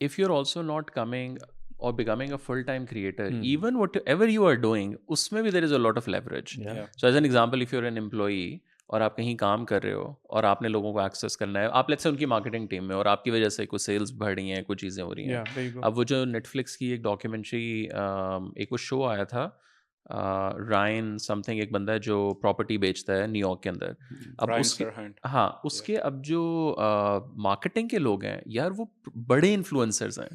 if you're also not coming or becoming a full-time creator, even whatever you are doing, उसमें भी there is a lot of leverage. Yeah. So as an example, if you're an employee और आप कहीं काम कर रहे हो और आपने लोगों को एक्सेस करना है, आप लेट्स से उनकी मार्केटिंग टीम में और आपकी वजह से कुछ सेल्स बढ़ रही हैं, कुछ चीज़ें हो रही हैं. Yeah, there you go. अब वो जो नेटफ्लिक्स की एक डॉक्यूमेंट्री, एक वो शो आया था, रायन समथिंग, एक बंदा है जो प्रॉपर्टी बेचता है न्यूयॉर्क के अंदर. अब Ryan उसके Serhant. हाँ, उसके अब जो मार्केटिंग के लोग हैं यार, वो बड़े इन्फ्लुएंसर्स हैं,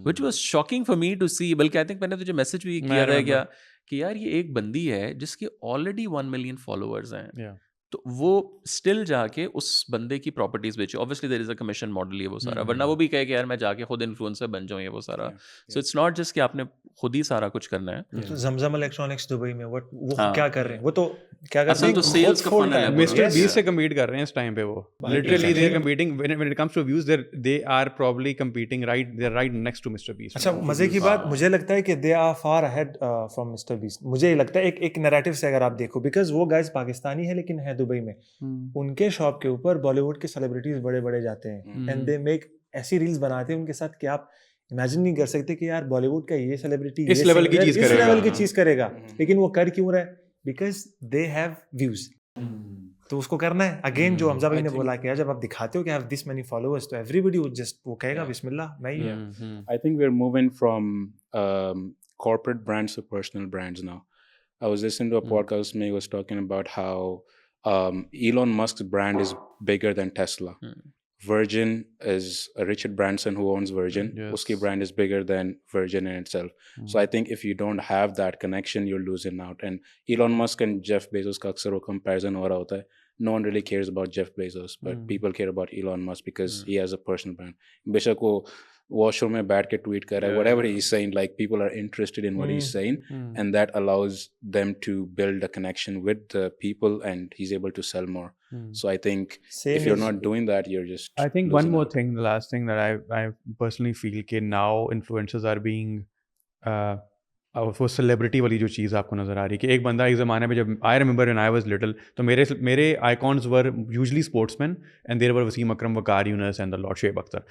which was shocking for me to see. बल्कि आई थिंक मैंने तुझे मैसेज भी किया था क्या कि यार ये एक बंदी है जिसके ऑलरेडी 1 मिलियन फॉलोअर्स हैं. Yeah. तो वो स्टिल जाके उस बंदे की प्रॉपर्टीज बेचे. Obviously there is a commission model, ये वो सारा. वरना वो भी कहे कि यार मैं जाके खुद इन्फ्लुएंसर बन जाऊँ, ये वो सारा. सो इट्स नॉट जस्ट कि आपने खुद ही सारा कुछ करना है. तो जमजम इलेक्ट्रॉनिक्स दुबई में वो हाँ. क्या कर रहे हैं? वो तो क्या कर रहे असल हैं? तो सेल्स का funnel है. Mister Yes. बीस्ट से कम्पीट कर रहे हैं इस टाइम पे. वो literally they are competing when it comes to views, they are probably competing right next to Mister Beast. अच्छा, मजे की बात मुझे लगता है कि they are far ahead from Mister Beast. मुझे लगता है एक नैरेटिव से अगर आप देखो, बिकॉज वो गाइस पाकिस्तानी है लेकिन है दुबई में. उनके शॉप के ऊपर बॉलीवुड के सेलिब्रिटीज बड़े बड़े जाते हैं एंड दे मेक ऐसी रील्स बनाते हैं उनके साथ कि आप इमेजिन नहीं कर सकते कि यार बॉलीवुड का ये सेलिब्रिटी इस लेवल की चीज करेगा. इस लेवल की चीज करेगा. लेकिन वो कर क्यों रहा है? Because they have views. तो उसको करना है. अगेन जो हमजा भाई ने बोला कि यार जब आप दिखाते हो कि हैव दिस मेनी फॉलोअर्स, तो एवरीबॉडी वुड जस्ट वो कहेगा बिस्मिल्लाह मैं ही. I think we're moving from corporate brands to personal brands now. I was listening to a podcast, May was talking about how Elon Musk's brand is bigger than Tesla. Virgin is Richard Branson who owns Virgin. Yes. Uski brand is bigger than Virgin in itself. So I think if you don't have that connection, you're losing out. And Elon Musk and Jeff Bezos का अक्सर वो comparison हो रहा होता है. No one really cares about Jeff Bezos, but people care about Elon Musk because he has a personal brand. बेशक वो washroom में बैठ के tweet कर रहा है, whatever he's saying, like people are interested in what he's saying, and that allows them to build a connection with the people, and he's able to sell more. So I think if you're not doing that, you're just. I think one losing more out. thing, the last thing that I personally feel कि now influencers are being वो celebrity वाली जो चीज़ आपको नज़र आ रही है कि एक बंदा एक ज़माने में, जब I remember when I was little, तो मेरे icons were usually sportsman and there were Wasim Akram, Waqar Younis and the lord Shoaib Akhtar.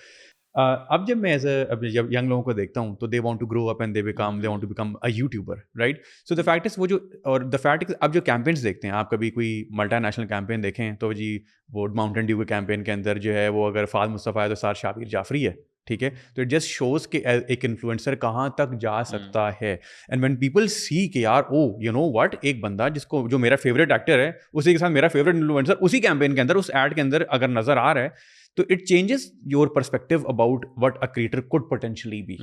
अब जब मैं जब यंग लोगों को देखता हूँ तो they want to grow up and they want to become a youtuber, right? So the fact is वो जो, और द फैक्ट इज अब जो कैंपेन्स देखते हैं, आप कभी कोई मल्टीनेशनल कैंपेन देखें तो जी वो माउंटेन ड्यू के कैंपेन के अंदर जो है वो अगर फाद मुस्तफ़ा है तो सार शाबिर जाफरी है, ठीक है? तो इट जस्ट शोज कि एक इन्फ्लुएंसर कहाँ तक जा सकता है. एंड व्हेन पीपल सी कि यार ओ यू नो व्हाट, एक बंदा जिसको, जो मेरा फेवरेट एक्टर है, उसी के साथ मेरा फेवरेट इन्फ्लुएंसर उसी कैंपेन के अंदर, उस एड के अंदर अगर नजर आ रहा है, तो it changes your perspective about what a creator could potentially B.